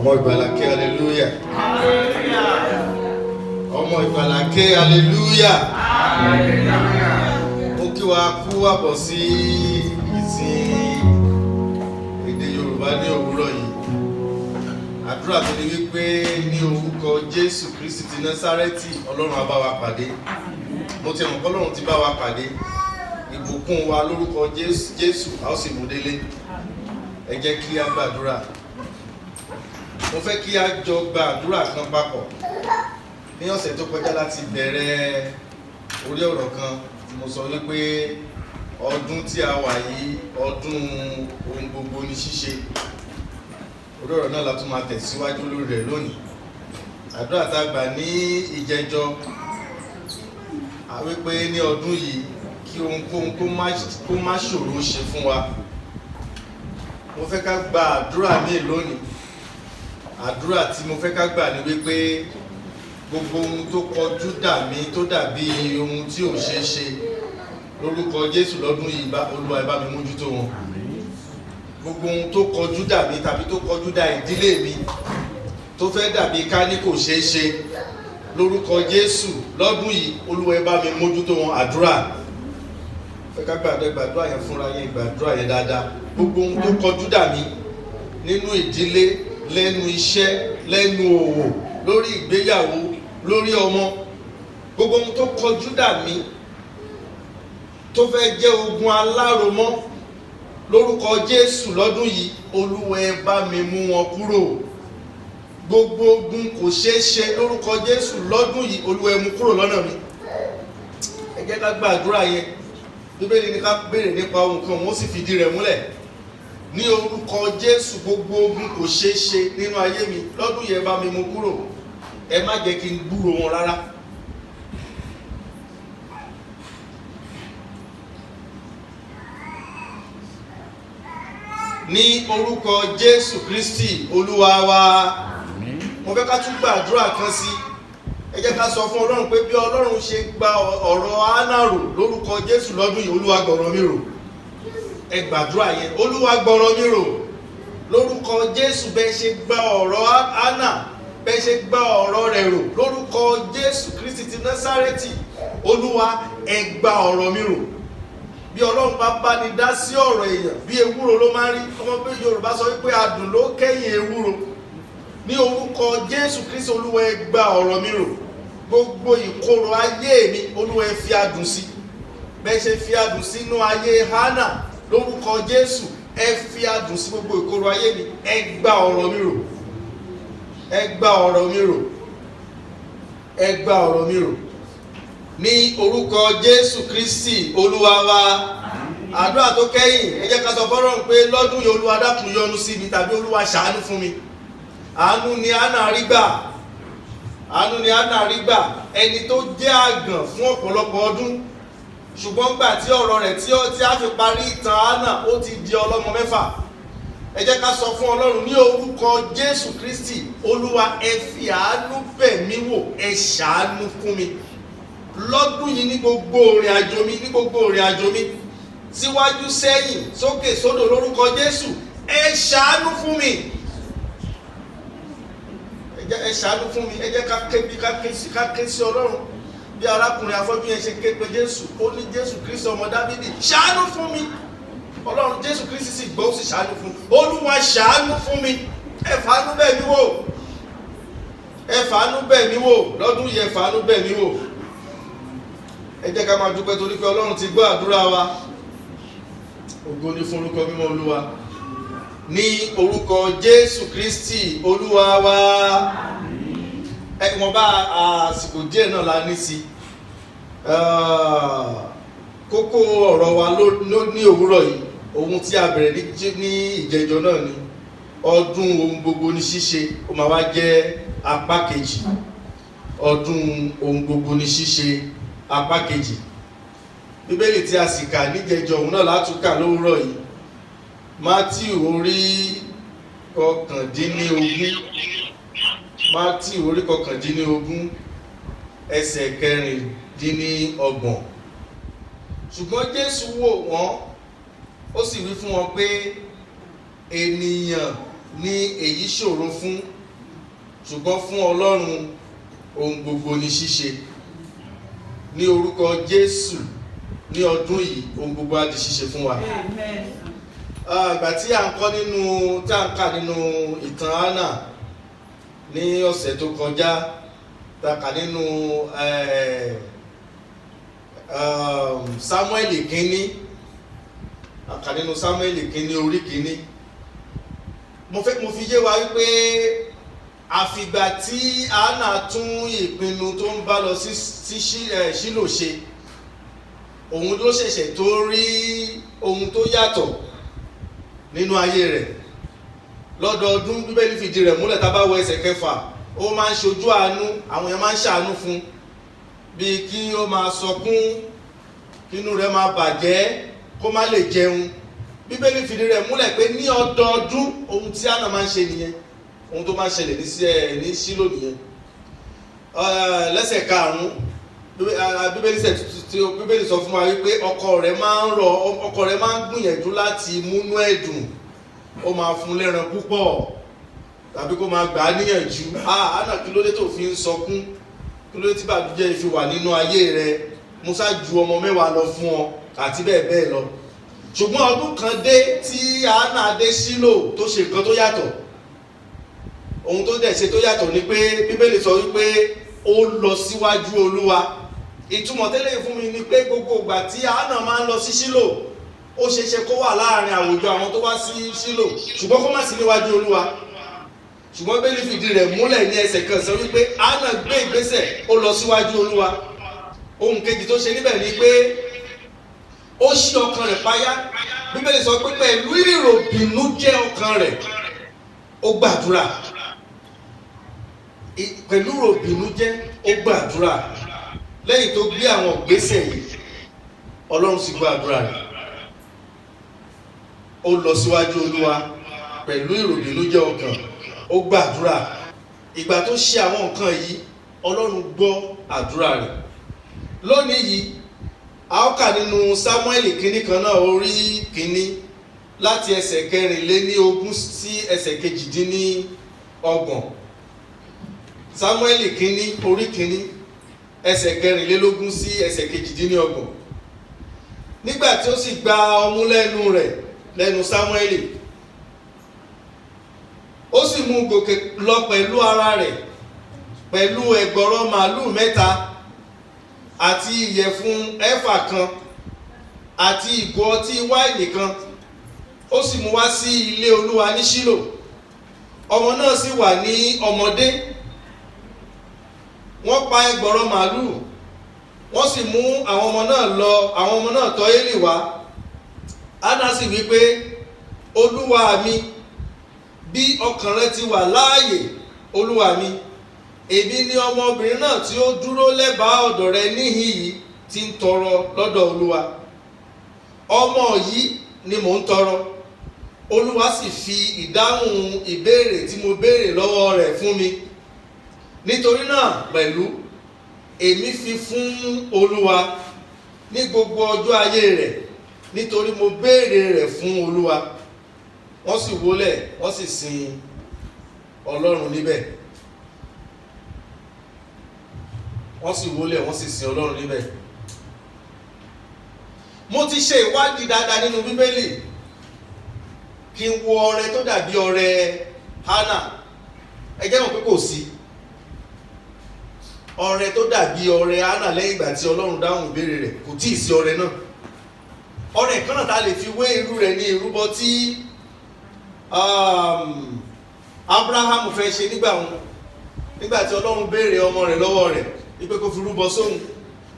ọmọ ìgbàlà ké hallelujah. Ọmọ ìgbàlà ké hallelujah. Ó kí wa kú àbọ̀ sí ìsìn èdè Yorùbá ní òwúrọ̀ yìí. Àdúrà tó ní wípé ní orúkọ Jésù Kristi ti Násárẹ́tì Ọlọ́run á bá wa pàdé. Mo ti mọ̀ pé Ọlọ́run ti bá wa pàdé. Ìbùkún wa lórúkọ Jésù a ó sì mú délé. Ẹ jẹ́ kí a gbàdúrà. Mo fẹ́ kí a jọ gbàdúrà kan papọ̀. Ní ọ̀sẹ̀ tó kọjá láti bẹ̀rẹ̀ orí ọ̀rọ̀ kan tí mo sọ wípé ọdún tí a wà yìí ọdún ohun gbogbo ní ṣíṣe. Orí ọ̀rọ̀ náà la tún máa tẹ̀síwájú lórí rẹ̀ lónìí. Àdúrà tá a gbà ní ìjẹjọ wípé ní ọdún yìí kí ohunkóhun kó má ṣòro ṣe fún wa. Mo fẹ́ ká gba àdúrà míì lónìí. Àdúrà tí mo fẹ́ ká gbà ní wípé gbogbo ohun tó kọjú dà mí tó dàbí ohun tí ò ṣeé ṣe lórúkọ Jésù lọ́dún yìí Olúwa ẹ bá mi mójútó wọn. Gbogbo ohun tó kọjú dà mí tàbí tó kọjú dà ìdílé mi tó fẹ́ dàbí ká ní kò ṣeé ṣe lórúkọ Jésù lọ́dún yìí Olúwa ẹ bá mi mójútó wọn. Àdúrà fẹ́ ká gbàdúrà yẹn fúnra yẹn, gbàdúrà yẹn dáadáa. Gbogbo ohun tó kọjú dà mí nínú ìdílé, lẹ́nu iṣẹ́, lẹ́nu òwò, lórí ìgbéyàwó, lórí ọmọ, gbogbo ohun tó kọjú dà mí tó fẹ́ jẹ́ ogun aláròmọ́ lórúkọ Jésù lọ́dún yìí Olúwa ẹ bá mi mú wọn kúrò. Gbogbo ogun kò ṣeé ṣe lórúkọ Jésù lọ́dún yìí Olúwa ẹ mú kúrò lọ́nà mi. Ẹ jẹ́ ká gbàdúrà yẹn. Bíbélì ní ká béèrè nípa ohun kan wọ́n sì fìdí rẹ̀ múlẹ̀. Ní orúkọ Jésù gbogbo ogun kò ṣeé ṣe nínú ayé mi lọ́dún yẹn bá mi mú kúrò. Ẹ má jẹ́ kí n gbúrò wọn rárá. Ní orúkọ Jésù Kristi Olúwa wa. Mo fẹ́ ká tún gbàdúrà kan sí. Ẹ jẹ́ ká sọ fún Ọlọ́run pé bí Ọlọ́run ṣe gba ọ̀rọ̀ Hánà rò lórúkọ Jésù lọ́dún yìí Olúwa gbọ̀rọ̀ mi rò. Ẹ gbàdúrà yẹn, Olúwa gbọ̀rọ̀ mi rò lórúkọ Jésù. Bẹ́ẹ̀ ṣe gba ọ̀rọ̀ Hánà, bẹ́ẹ̀ ṣe gba ọ̀rọ̀ rẹ̀ rò lórúkọ Jésù Kristi ti Násárẹ́tì Olúwa ẹ gba ọ̀rọ̀ mi rò. Bí Ọlọ́run bá ní dá sí ọ̀rọ̀ èèyàn bí ewúro ló máa rí. Ọmọ pé Yorùbá sọ wípé adùn ló kẹ́yìn ewúro. Ní orúkọ Jésù Kristi Olúwa ẹ gba ọ̀rọ̀ mi rò. Gbogbo ìkorò ayé mi Olúwa ẹ fi adùn sí. Bẹ́ẹ̀ ṣe fi adùn sínú ayé Hánà lórúkọ Jésù ẹ fi adùn sí gbogbo ìkorò ayé mi. Ẹ gba ọ̀rọ̀ mi rò. Ẹ gba ọ̀rọ̀ mi rò. Ẹ gba ọ̀rọ̀ mi rò. Ní orúkọ Jésù Kristi Olúwa wa. Àdúrà tó kẹ́yìn ẹ jẹ́ ká sọ fọ́lọ́run pé lọ́dún yìí Olúwa dákun yọ́nú sí mi tàbí Olúwa ṣàánú fún mi. Àánú ni Hánà rí gbà. Àánú ni Hánà rí gbà. Ẹni tó jẹ́ àgàn fún ọ̀pọ̀lọpọ̀ ọdún. Ṣùgbọ́n gbà tí ọ̀rọ̀ rẹ̀ tí a fi parí ìtàn Hánà ó ti di ọlọ́mọ 6. Ẹ jẹ́ ká sọ fún Ọlọ́run ní orúkọ Jésù Kristi Olúwa ẹ fi àánú bẹ̀ mí wò, ẹ ṣàánú fún mi. Lọ́dún yìí ní gbogbo ìrìn àjò mi, ní gbogbo ìrìn àjò mi, síwájú sẹ́yìn, sókè sódò lórúkọ Jésù, ẹ ṣàánú fún mi. Ẹ ṣàánú fún mi. Ẹ jẹ́ ká ké sí Ọlọ́run bí arákùnrin afọ́jú yẹn ṣe ké pe Jésù. Ó ní Jésù Kristi ọmọ Dáfídì ṣàánú fún mi. Ọlọ́run Jésù Kristi sì gbọ́ ó sì ṣàánú fún. Olúwa ṣàánú fún mi. Ẹ fàánú bẹ̀ mí wò. Ẹ fàánú bẹ̀ mí wò lọ́dún yìí, ẹ fàánú bẹ̀ mí wò. Ẹ jẹ́ ká máa dúpẹ́ torí pé Ọlọ́run ti gbọ́ àdúrà wa. Ògo ni fún orúkọ mímọ́ Olúwa. Ní orúkọ Jésù Kristi Olúwa wa. Wọ́n bá àsìkò díẹ̀ náà la ní sí. Kókó ọ̀rọ̀ wa ní òwúrọ̀ yìí ohun tí a bẹ̀rẹ̀ ní ìjẹjọ náà ni ọdún ohun gbogbo ní ṣíṣe. Ó máa wá jẹ́ apá kejì. Ọdún ohun gbogbo ní ṣíṣe apá kejì. Bíbélì tí a sì kà níjẹjọ òun náà látúkà lówùúrọ̀ yìí. Mátíù orí 19. Mátíù orí 19 ẹsẹ̀ 26. Ṣùgbọ́n Jésù wò wọ́n ó sì wí fún wọn pé ènìyàn ni èyí ṣòro fún ṣùgbọ́n fún Ọlọ́run ohun gbogbo ní ṣíṣe. Ní orúkọ Jésù, ní ọdún yìí ohun gbogbo á di ṣíṣe fún wa. Ìgbà tí à ń kọ́ nínú tí à ń kà nínú ìtàn Hánà ní ọ̀sẹ̀ tó kọjá, tá kà nínú Sámúẹ́lì kínní, àkà nínú Sámúẹ́lì kínní orí kínní. Mo fi yé wa wípé àfìgbà tí Hánà tún ìpinnu tó ń bá lọ sí Ṣílò ṣe, òun ló ṣẹ̀ṣẹ̀ tó rí ohun tó yàtọ̀ nínú ayé rẹ̀. Lọ́dọọdún Bíbélì fìdí rẹ̀ múlẹ̀ tá bá wo ẹsẹ̀ 6, ó máa ń ṣojú àánú, àwọn èèyàn máa ń ṣàánú fún, bí kí ó máa sọkún, kínú rẹ̀ máa bàjẹ́, kó má lè jẹun. Bíbélì fìdí rẹ̀ múlẹ̀ pé ní ọdọọdún ohun tí Hánà máa ń ṣe nìyẹn, ohun tó máa ń ṣẹlẹ̀ ní Ṣílò nìyẹn. Lẹ́sẹ̀ 5 Bíbélì sọ fún wa wípé ọkọ rẹ̀ máa ń gbìyànjú láti múnú ẹ̀dùn, ó máa fún lẹ́ran púpọ̀ tàbí kó máa gbà á níyànjú. Hánà kí ló dé tó fi ń sọkún, kí ló dé tí bàdújẹ́ fi wà nínú ayé rẹ̀, Musa ju ọmọ 10 lọ fún ọ àti bẹ́ẹ̀ bẹ́ẹ̀ lọ. Ṣùgbọ́n ọdún kan dé tí Hánà dé Ṣílò tó ṣe nǹkan tó yàtọ̀. Ohun tó dẹ̀ ṣe tó yàtọ̀ ni pé Bíbélì sọ wípé ó lọ síwájú Olúwa. Ìtumọ̀ tẹ́lẹ̀ fún mi ni pé gbogbo ìgbà tí Hánà máa ń lọ sí Ṣílò, ó ṣeéṣe kó wà láàrin àwùjọ àwọn tó wá sí Ṣílò, ṣùgbọ́n kó má sí níwájú Olúwa. Ṣùgbọ́n Bíbélì fìdí rẹ̀ múlẹ̀ ní ẹsẹ̀ 1 sọ wípé Hánà gbé ìgbésẹ̀, ó lọ síwájú Olúwa. Ohun kejì tó ṣe níbẹ̀ ni pé ó ṣí ọkàn rẹ̀ payá. Bíbélì sọ pé pẹ̀lú ìròbìnújẹ́ ọkàn rẹ̀ ó gbàdúrà. Pẹ̀lú ìròbìnújẹ́ ó gbàdúrà. Lẹ́yìn tó gbé àwọn ìgbésẹ̀ yìí, Ọlọ́run sì gbàdúrà rẹ̀. Ó lọ síwájú Olúwa pẹ̀lú ìròbìnújẹ́ ọkàn, ó gbàdúrà. Ìgbà tó ṣe àwọn nǹkan yìí, Ọlọ́run gbọ́ àdúrà rẹ̀. Lónìí yìí, a ó kà nínú Sámúẹ́lì kínní kan náà orí kínní láti ẹsẹ̀ 24 sí ẹsẹ̀ 28. Sámúẹ́lì kínní orí kínní ẹsẹ̀ 24 sí ẹsẹ̀ 28. Nígbà tí ó sì gba ọmú lẹ́nu rẹ̀, lẹ́nu Sámúẹ́lì, ó sì mú gòkè lọ pẹ̀lú ara rẹ̀, pẹ̀lú ẹgbọrọ màálù 3 àti ìyẹ̀fun ẹ̀fà 1 àti ìgò ọtí wáìnì 1. Ó sì mú wá sí ilé Olúwa ní Ṣílò. Ọmọ náà sì wà ní ọmọdé. Wọ́n pa ẹgbọrọ màálù, wọ́n sì mú àwọn ọmọ náà tọ̀ Élì wá. Hánà sì wí pé, Olúwa mi, bí ọkàn rẹ ti wà láàyè, Olúwa mi, èmi ni ọmọbìnrin náà tí ó dúró lẹ́bàá ọ̀dọ̀ rẹ níhìn yìí tí ń tọrọ lọ́dọ̀ Olúwa. Ọmọ yìí ni mò ń tọrọ. Olúwa sì fi ìdáhùn ìbéèrè tí mo béèrè lọ́wọ́ rẹ̀ fún mi. Nítorí náà pẹ̀lú èmi fi fún Olúwa ní gbogbo ọjọ́ ayé rẹ̀, nítorí mo béèrè rẹ̀ fún Olúwa. Wọ́n sì wólẹ̀, wọ́n sì sin Ọlọ́run níbẹ̀. Wọ́n sì wólẹ̀, wọ́n sì sin Ọlọ́run níbẹ̀. Mo ti ṣe ìwádìí dáadáa nínú Bíbélì kí n wo ọrẹ tó dàbí ọrẹ Hánà. Ẹ jẹ́ mọ̀ pé kò sí ọrẹ tó dàbí ọrẹ Hánà lẹ́yìn ìgbà tí Ọlọ́run dáhùn ìbéèrè rẹ̀, kò tíì sí ọrẹ náà. Ọrẹ kan náà tá lè fi wé irú rẹ̀ ní ìrúbọ tí Abraham fẹ́ ṣe nígbà tí Ọlọ́run béèrè ọmọ rẹ̀ lọ́wọ́ rẹ̀ wípé kó fi rúbọ sóhun.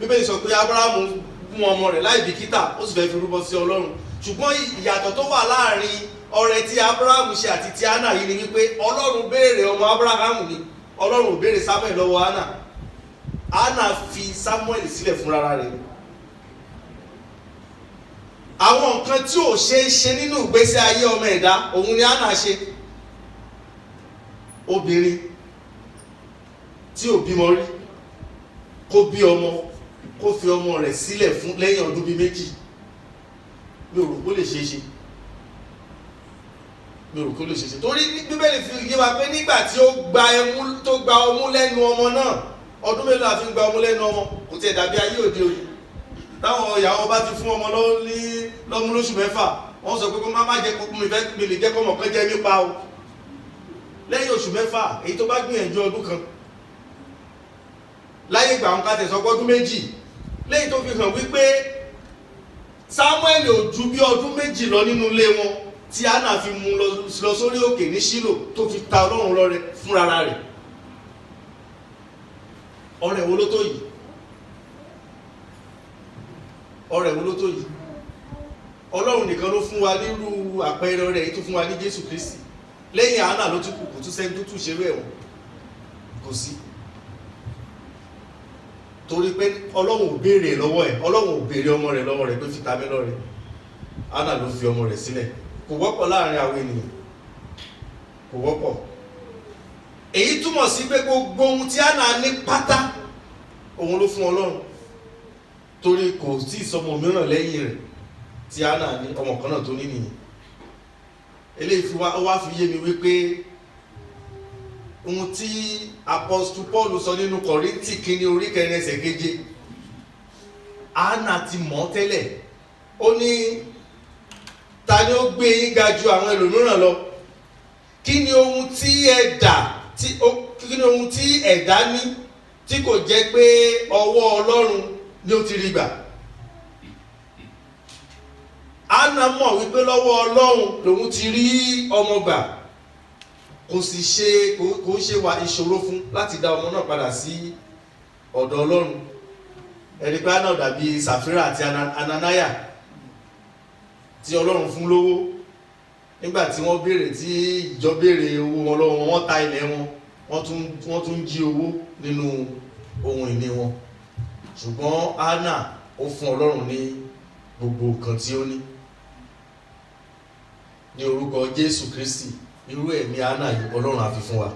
Bíbélì sọ pé Abraham mú ọmọ rẹ̀ láì bìkítà, ó sì fẹ́ fi rúbọ sí Ọlọ́run. Ṣùgbọ́n ìyàtọ̀ tó wà láàrin ọrẹ tí Abraham ṣe àti ti Hánà yìí ni wípé Ọlọ́run béèrè ọmọ Abraham ni, Ọlọ́run ò béèrè Samuel lọ́wọ́ Hánà. Hánà fi Samuel sílẹ̀ fúnra rẹ̀. Àwọn nǹkan tí ò ṣe é ṣe nínú ìgbésí ayé ọmọ ẹ̀dá, òun ni Hánà ṣe. Obìnrin tí ò bímọ rí, kó bí ọmọ, kó fi ọmọ rẹ̀ sílẹ̀ fún lẹ́yìn ọdún bíi 2. Mi ò rò pé ó lè ṣeé ṣe. mi rò kó lè ṣeéṣe torí Bíbélì fi yé wa pé nígbà tí ó gba ọmú lẹ́nu ọmọ náà, ọdún mélòó la fi ń gba ọmú lẹ́nu ọmọ? Kò tiẹ̀ dàbí ayé òde òní táwọn ìyàwó bá ti fún ọmọ lọ́mú lóṣù mẹ́fà, wọ́n sọ pé kó má jẹ́ kó mi lè jẹ́ kọ́mọ kan jẹ́ nípa o. Lẹ́yìn oṣù mẹ́fà èyí tó bá gbìyànjú ọdún kan, láyé ìgbà wọn ká tẹ̀sọ́ ọdún méjì, lẹ́yìn tó fi hàn wípé Samuel ò ju bí ọdún méjì lọ nínú ilé wọn tí Hánà fi mú lọ sórí òkè ní Ṣílò tó fi ta Ọlọ́run lọ́rẹ fúnra rẹ̀. Ọrẹ wo ló tó yìí? Ọrẹ wo ló tó yìí? Ọlọ́run nìkan ló fún wa nírú àpẹẹrẹ rẹ̀ èyí tó fún wa ní Jésù Kristi. Lẹ́yìn Hánà ló tún kù, kò tún sẹ́ni tó tún ṣerú ẹ̀wọ̀n, kò sí. Torí pé Ọlọ́run ò béèrè lọ́wọ́ ẹ̀, Ọlọ́run ò béèrè ọmọ rẹ̀ lọ́wọ́ rẹ̀ pé fi ta mí lọ́rẹ. Hánà ló fi ọmọ rẹ̀ sílẹ̀. Kò wọ́pọ̀ láàrin àwọn ènìyàn, kò wọ́pọ̀. Èyí túmọ̀ sí pé gbogbo ohun tí Hánà ní pátá òun ló fún Ọlọ́run, torí kò sí ìsọmọ mìíràn lẹ́yìn rẹ̀ tí Hánà ní, ọmọ kan náà tó ní nìyẹn. Eléyìí wá fi yé mi wípé ohun tí Apostle Paul sọ nínú Kọ́ríńtì kínní orí 4 ẹsẹ̀ 7, Hánà ti mọ̀ tẹ́lẹ̀. Ó ní, ta ni ó gbé yín ga ju àwọn ẹlòmíràn lọ? Kí ni ohun tí ẹ̀dá ní tí kò jẹ́ pé ọwọ́ Ọlọ́run ni ó ti rí gbà? Hánà mọ̀ wípé lọ́wọ́ Ọlọ́run lòun ti rí ọmọ gbà. Kò ṣe wà ìṣòro fún láti dá ọmọ náà padà sí ọ̀dọ̀ Ọlọ́run. Ẹni pé Hánà dàbí Sàfírà àti Ananiah tí Ọlọ́run fún lówó nígbà tí wọ́n béèrè, tí ìjọ béèrè owó wọn lọ́wọ́, wọ́n ta ilẹ̀ wọn, wọ́n tún jí owó nínú ohun ìní wọn. Ṣùgbọ́n Hánà ó fún Ọlọ́run ní gbogbo nǹkan tí ó ní. Ní orúkọ Jésù Kristi, irú ẹ̀mí Hánà yìí Ọlọ́run á fi fún wa.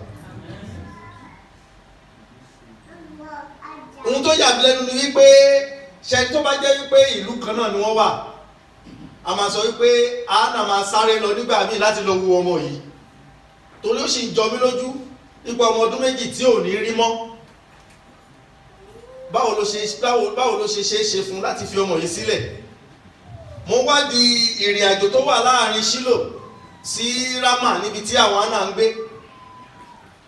Ohun tó yà mí lẹ́nu ni wípé ṣẹ́ni tó bá jẹ́ wípé ìlú kan náà ni wọ́n wà, a máa sọ wípé Hánà máa sáré lọ nígbà míì láti lọ wo ọmọ yìí, torí ó sì ń jọ mí lójú nípa ọmọ ọdún méjì tí ò ní rí mọ́. Báwo ló ṣe ṣe fún láti fi ọmọ yìí sílẹ̀? Mo wádìí ìrìn àjò tó wà láàrin Ṣílò sí Rámà níbi tí àwọn Hánà ń gbé.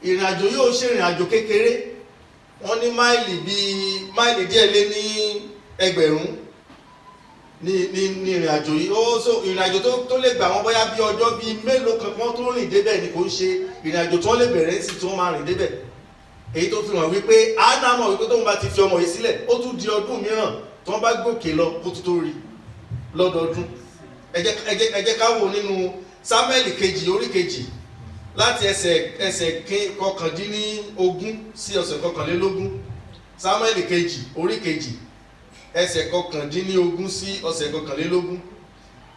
Ìrìn àjò yóò ṣe ìrìn àjò kékeré, wọ́n ní máìlì díẹ̀ lé ní 1000 ní ìrìn àjò yìí. Ìrìn àjò tó lè gbà wọ́n bóyá bí ọjọ́ bíi mélòó kan wọ́n tó rìn débẹ̀ ni, kò ń ṣe ìrìn àjò tó lè bẹ̀rẹ̀ sí tí wọ́n máa rìn débẹ̀. Èyí tó fi hàn wípé Hánà mọ̀ wípé tóun bá ti fi ọmọ yìí sílẹ̀, ó tún di ọdún mìíràn tí wọ́n bá gòkè lọ kó tó rí lọ́dọọdún. Ẹ jẹ́ ká wò nínú Sámúẹ́lì kejì orí 2 láti ẹsẹ̀ 19 sí ẹsẹ̀ 21. Sámúẹ́lì kejì orí 2 ẹsẹ̀ 19 sí ẹsẹ̀ 21.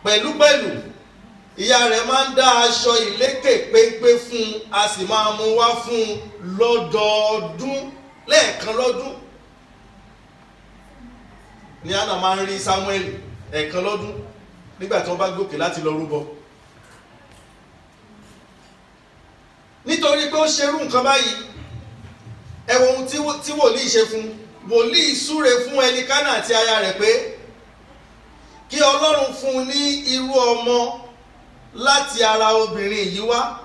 Pẹ̀lúpẹ̀lú ìyá rẹ̀ máa ń dá aṣọ ìlékè péńpé fún un, a sì máa mú wá fún un lọ́dọọdún, lẹ́ẹ̀kan lọ́dún. Ní Hánà máa ń rí Sámúẹ́lì ẹ̀ẹ̀kan lọ́dún nígbà tí wọ́n bá gòkè láti lọ rúbọ. Nítorí pé ó ṣerú nǹkan báyìí, ẹ wo ohun tí wòlíì ṣe fún. Wòlíì súre fún Ẹlikánà àti aya rẹ̀ pé kí Ọlọ́run fún un ní irú ọmọ láti ara obìnrin yìí wá.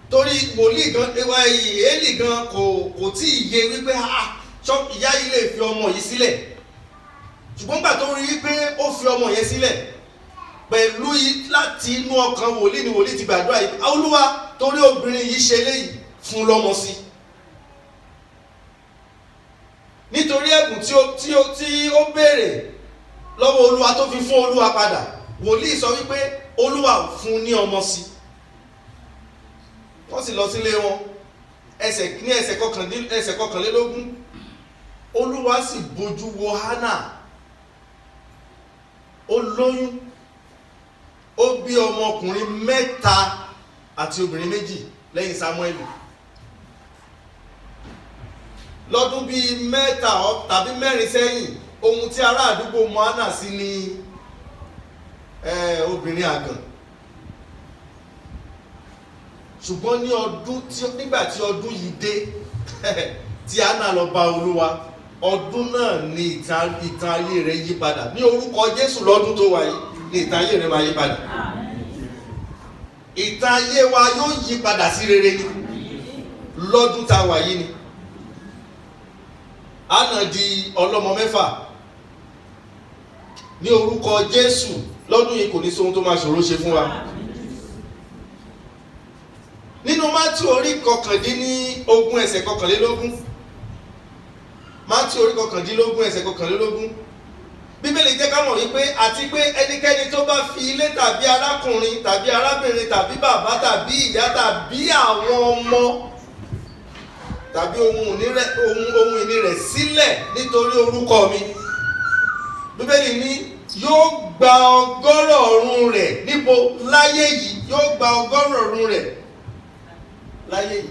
Torí wòlíì gan, Élì gan kò tí ì yé wípé ìyá yìí lè fi ọmọ yìí sílẹ̀. Ṣùgbọ́n gbà tó rí wípé ó fi ọmọ yẹn sílẹ̀, pẹ̀lú láti inú ọkàn wòlíì ni wòlíì ti gbàdúrà yìí, Olúwa, torí obìnrin yìí ṣe léyìí, fún lọ́mọ sí. Nítorí ẹ̀bùn tí ó béèrè lọ́wọ́ Olúwa tó fi fún Olúwa padà, wòlíì sọ wípé Olúwa fún ní ọmọ sí. Wọ́n sì lọ sílé wọn ní ẹsẹ̀ 21. Olúwa sì bójú wo Hánà, ó lóyún, ó bí ọmọkùnrin 3 àti obìnrin 2 lẹ́yìn Sámúẹ́lì. Lọ́dún bíi 3 tàbí 4 sẹ́yìn, ohun tí ará àdúgbò mọ̀ Hánà sí ni obìnrin àgàn. ṣùgbọ́n nígbà tí ọdún yìí dé tí Hánà lọ bá Olúwa, ọdún náà ni ìtàn ayé rẹ̀ yí padà. Ní orúkọ Jésù lọ́dún tó wà yìí ni ìtàn ayé rẹ̀ máa yí padà. Ìtàn ayé wa yóò yí padà sí rere ni lọ́dún tá a wà yìí ni. Hánà di ọlọ́mọ 6 ní orúkọ Jésù. Lọ́dún yìí kò ní sóhun tó máa ṣòro ṣe fún wa. Nínú Mátíù orí 19 ẹsẹ̀ 21, Mátíù orí 19 ẹsẹ̀ 21, Bíbélì jẹ́ ká mọ̀ wípé àti pé ẹnikẹ́ni tó bá fi ilé tàbí arákùnrin tàbí arábìnrin tàbí bàbá tàbí ìyá tàbí àwọn ọmọ tàbí ohun ìní rẹ̀ sílẹ̀ nítorí orúkọ mi, Bíbélì ní yóò gba ọgọ́rọ̀ ọ̀run rẹ̀. Níbo? Láyé yìí. Yóò gba ọgọ́rọ̀ ọ̀run rẹ̀ láyé yìí.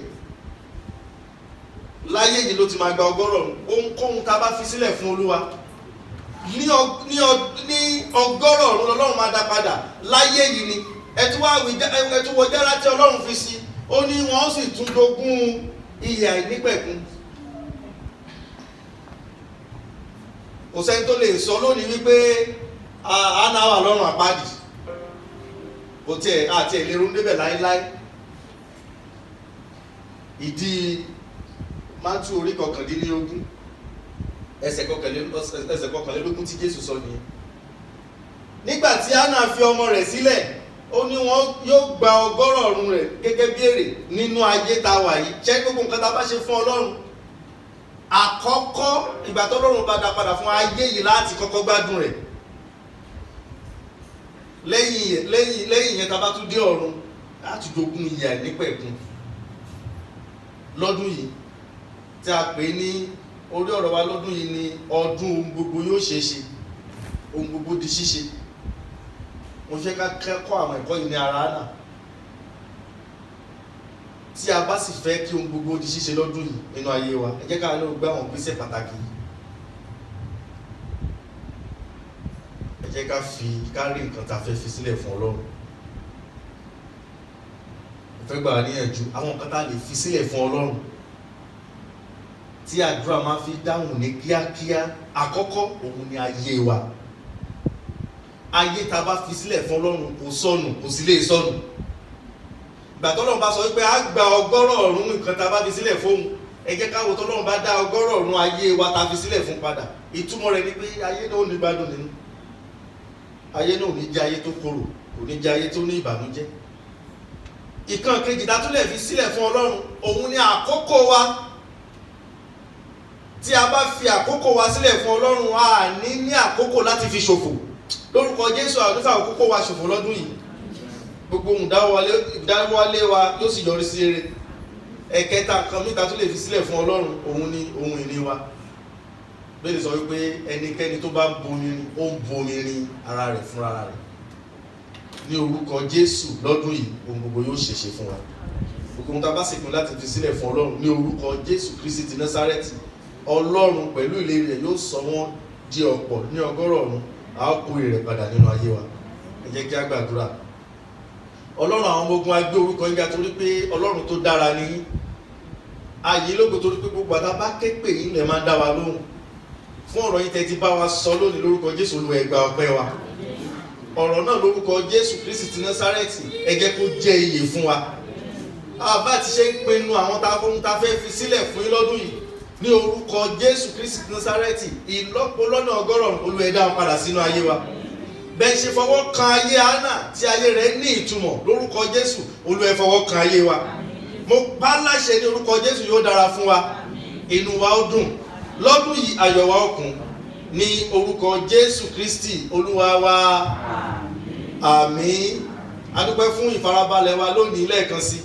Láyé yìí ló ti máa gba ọgọ́rọ̀ ọ̀run. Ohunkóhun tá a bá fi sílẹ̀ fún Olúwa ní ọgọ́rọ̀ ọ̀run Ọlọ́run máa dá padà. Láyé yìí ni. Ẹtú wọ jára tí Ọlọ́run fi sí. Ó ní wọ́n sì tún jogún ìyè àìnípẹ̀kun. Kò sẹ́ni tó lè sọ lónìí wípé Hánà wà lọ́rùn àpáàdì. Kò tiẹ̀ àti ìlérú débẹ̀ láéláé. Ìdí Mátíù orí 19 ẹsẹ̀ 21 tí Jésù sọ nìyẹn. Nígbà tí Hánà fi ọmọ rẹ̀ sílẹ̀, ó ní wọn yóò gba ọgọ́rọ̀ ọ̀run rẹ̀ gẹ́gẹ́ bí èrè nínú ayé tá a wà yìí. Ṣé gbogbo nǹkan tá a bá ṣe fún Ọlọ́run, àkọ́kọ́ ìgbà tó Ọlọ́run bá dá padà fún ayé yìí láti kọ́kọ́ gbádùn rẹ̀. Lẹ́yìn yẹn tá a bá tún dé ọ̀run láti jogún ìyè àìnípẹ̀kun. Lọ́dún yìí tí a pè ní orí ọ̀rọ̀ wa lọ́dún yìí ni ọdún ohun gbogbo yóò ṣe é ṣe, ohun gbogbo di ṣíṣe. Mo fẹ́ ká kẹ́kọ̀ọ́ àwọn ẹ̀kọ́ yìí ní ara Hánà. Tí a bá sì fẹ́ kí ohun gbogbo di ṣíṣe lọ́dún yìí nínú ayé wa, ẹ jẹ́ ká lọ gbé àwọn ìgbésẹ̀ pàtàkì yìí. Ẹ jẹ́ ká rí nǹkan tá a fẹ́ fi sílẹ̀ fún Ọlọ́run. Mo fẹ́ gbà wá níyànjú àwọn nǹkan tá a lè fi sílẹ̀ fún Ọlọ́run tí àdúrà máa fi dáhùn ní kíákíá. Àkọ́kọ́ òun ni ayé wa. Ayé tá a bá fi sílẹ̀ fún Ọlọ́run kò sọnù, kò sì lè sọnù. Ìgbà tọ́lọ́run bá sọ wípé a gba ọgọ́rọ̀ ọ̀run nǹkan tá a bá fi sílẹ̀ fóun, ẹ jẹ́ ká wo tọ́lọ́run bá dá ọgọ́rọ̀ ọ̀run ayé wa tá a fi sílẹ̀ fún padà. Ìtumọ̀ rẹ̀ ni pé ayé náà ò ní gbádùn nínú. Ayé náà ò ní jẹ́ ayé tó korò, kò ní jẹ́ ayé tó ní ìbànújẹ́. Ìkan kejì tá a tún lè fi sílẹ̀ fún Ọlọ́run, òun ni àkókò wa. Tí a bá fi àkókò wa sílẹ̀ fún Ọlọ́run, a ní àkókò láti fi ṣòfò. Lórúkọ Jésù àwọn onífà àkókò wa ṣòfò lọ́dún yìí. Gbogbo ìdáwọlé wa yóò sì yọrí sí rere. Ẹ̀kẹta kan mìta tó lè fi sílẹ̀ fún Ọlọ́run, òun ni ohun ìní wa. Bẹ́ẹ̀ sọ wípé ẹnikẹ́ni tó bá ń bomi rin, ó ń bomi rin ara rẹ̀ fúnra rẹ̀. Ní orúkọ Jésù lọ́dún yìí, ohun gbogbo yóò ṣeéṣe fún wa. Gbogbo ohun tá a bá sì pín láti fi sílẹ̀ fún Ọlọ́run ní orúkọ Jésù Kristi ti Násárẹ́tì, Ọlọ́run pẹ̀lú ìlérí rẹ̀ yóò sọ wọ́n di ọ̀pọ̀ ní ọgọ́rọ̀ ọ̀run. A ó kó èrè padà nínú ayé wa. Ẹ jẹ́ kí a gbàdúrà. Ọlọ́run àwọn ọmọ ogun, a gbé orúkọ yín ga torí pé Ọlọ́run tó dára ni yín. Ayé lógo torí pé gbogbo àtà bá ké pè yín lè máa dá wa lóhùn. Fún ọ̀rọ̀ yín tẹ́ ti bá wa sọ lónìí lórúkọ Jésù, Olúwa ẹ gbà ọpẹ́ wa. Ọ̀rọ̀ náà lórúkọ Jésù Kristi ti Násárẹ́tì, ẹ jẹ́ kó jẹ́ iyè fún wa. Bá ti ṣe ń pinnu àwọn tá fẹ́ fi sílẹ̀ fún yín lọ́dún yìí, ní orúkọ Jésù Kristi ti Násárẹ́tì, ìlọ́po lọ́nà ọgọ́rọ̀ Olúwa ẹ dá wọn padà sínú ayé wa. Bẹ́ẹ̀ ṣe fọwọ́ kan ayé Hánà tí ayé rẹ̀ ní ìtumọ̀, lórúkọ Jésù Olúwa ẹ fọwọ́ kan ayé wa. Mo bá láṣẹ ní orúkọ Jésù yóò dára fún wa, inú wa ó dùn. Lọ́dún yìí ayọ̀ wa ó kún ní orúkọ Jésù Kristi Olúwa wa. Àmín. A dúpẹ́ fún ìfarabalẹ̀ wa lónìí lẹ́ẹ̀kan sí.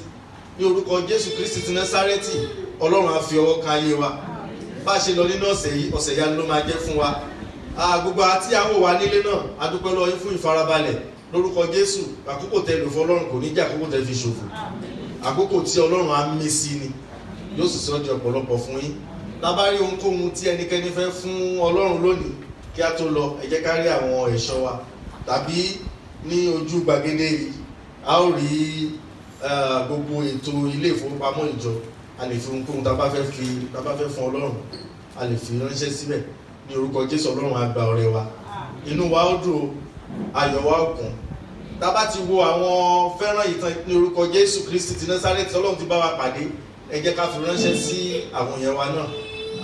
Ní orúkọ Jésù Kristi ti Násárẹ́tì, Ọlọ́run á fi ọwọ́ kan ayé wa. Bá ṣe lọ nínú ọ̀sẹ̀ yìí, ọ̀sẹ̀ yá ló máa jẹ́ fún wa. Gbogbo àti àwọn wà nílé náà, a dúpẹ́ lọ́wọ́ yín fún ìfarabalẹ̀. Lórúkọ Jésù, àkókò tẹ́ lò fún Ọlọ́run kò ní jẹ́ àkókò tẹ́ fi ṣòfò. Àkókò tí Ọlọ́run á mí sí ni, yóò sì sọ di ọ̀pọ̀lọpọ̀ fún yín. Lábárí ohunkóhun tí ẹnikẹ́ni fẹ́ fún Ọlọ́run lónìí, kí a tó lọ, ẹ jẹ́ ká rí àwọn ẹ̀ṣọ́ wa. Tàbí ní ojú gbàgede yìí, a ó rí gbogbo ètò ilé ìfowópamọ́ ìjọ a lè fi ohunkóhun tá a bá fẹ́ fún Ọlọ́run a lè fi ránṣẹ́ síbẹ̀ ní orúkọ Jésù. Ọlọ́run á gba ọrẹ wa, inú wa ó dùn, ayọ̀ wa ó kún. Tá a bá ti wo àwọn fẹ́ràn ìtàn ní orúkọ Jésù Kristi ti Násárẹ́tì Ọlọ́run ti bá wa pàdé, ẹ jẹ́ ká fi ránṣẹ́ sí àwọn yẹn wa náà,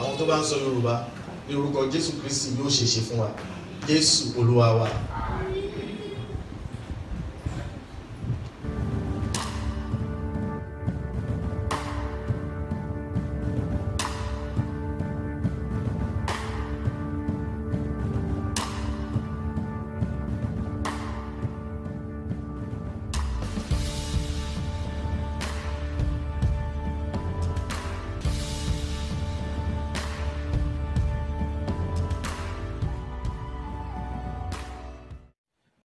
àwọn tó bá ń sọ Yorùbá, ní orúkọ Jésù Kristi yóò ṣe fún wa. Jésù Olúwa wa.